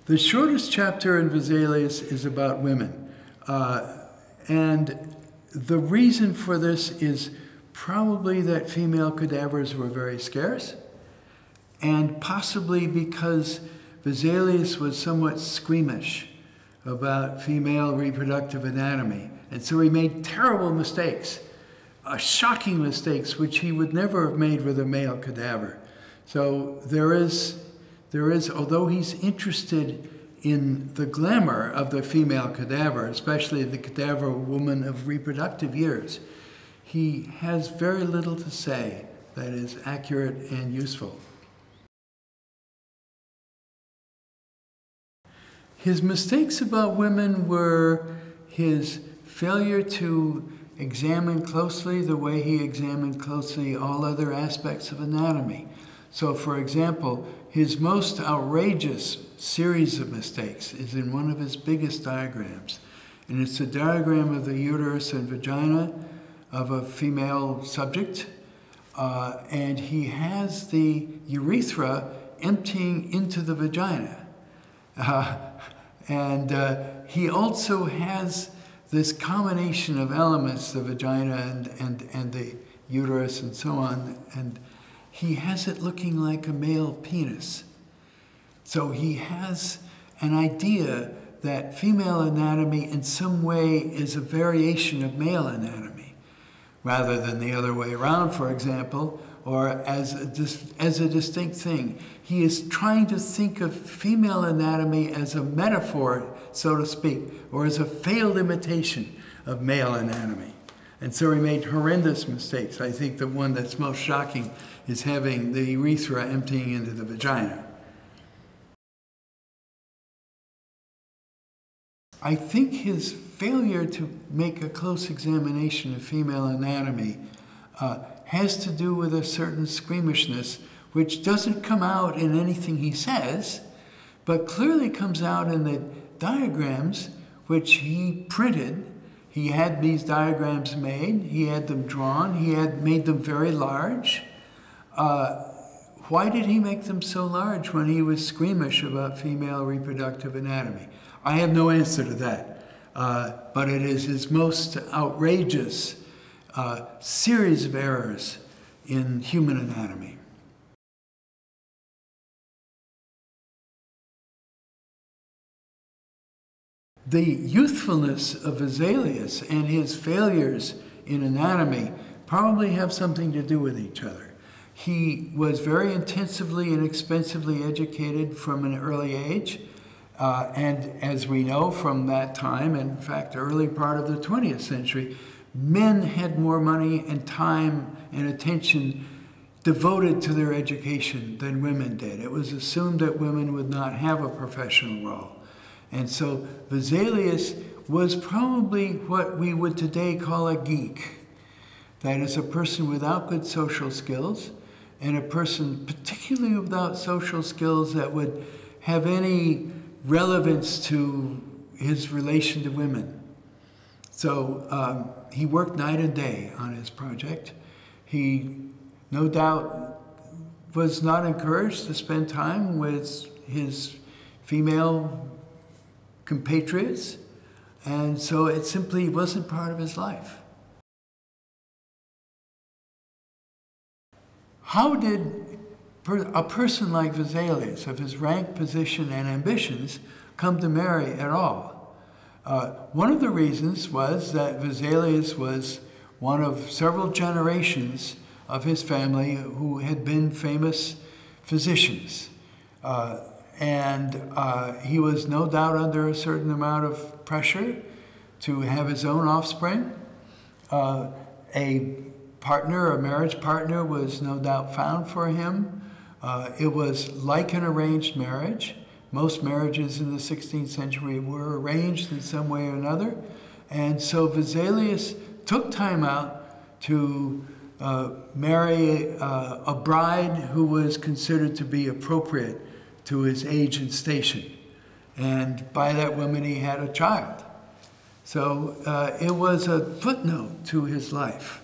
The shortest chapter in Vesalius is about women. And the reason for this is probably that female cadavers were very scarce, and possibly because Vesalius was somewhat squeamish about female reproductive anatomy. And so he made terrible mistakes, shocking mistakes, which he would never have made with a male cadaver. So there is, although he's interested in the glamour of the female cadaver, especially the cadaver of a woman of reproductive years, he has very little to say that is accurate and useful. His mistakes about women were his failure to examine closely the way he examined closely all other aspects of anatomy. So, for example, his most outrageous series of mistakes is in one of his biggest diagrams. And it's a diagram of the uterus and vagina of a female subject. And he has the urethra emptying into the vagina. He also has this combination of elements, the vagina and the uterus and so on, and he has it looking like a male penis. So he has an idea that female anatomy in some way is a variation of male anatomy, rather than the other way around, for example, or as a distinct thing. He is trying to think of female anatomy as a metaphor, so to speak, or as a failed imitation of male anatomy. And so he made horrendous mistakes. I think the one that's most shocking is having the urethra emptying into the vagina. I think his failure to make a close examination of female anatomy has to do with a certain squeamishness, which doesn't come out in anything he says, but clearly comes out in the diagrams which he printed. He had these diagrams made, he had them drawn, he had made them very large. Why did he make them so large when he was squeamish about female reproductive anatomy? I have no answer to that, but it is his most outrageous series of errors in human anatomy. The youthfulness of Vesalius and his failures in anatomy probably have something to do with each other. He was very intensively and expensively educated from an early age, and as we know from that time, in fact, early part of the 20th century, men had more money and time and attention devoted to their education than women did. It was assumed that women would not have a professional role. And so Vesalius was probably what we would today call a geek. That is, a person without good social skills, and a person particularly without social skills that would have any relevance to his relation to women. So he worked night and day on his project. He no doubt was not encouraged to spend time with his female compatriots, and so it simply wasn't part of his life. How did a person like Vesalius, of his rank, position, and ambitions, come to marry at all? One of the reasons was that Vesalius was one of several generations of his family who had been famous physicians. He was no doubt under a certain amount of pressure to have his own offspring. A marriage partner was no doubt found for him. It was like an arranged marriage. Most marriages in the 16th century were arranged in some way or another. And so Vesalius took time out to marry a bride who was considered to be appropriate to his age and station. And by that woman, he had a child. So it was a footnote to his life.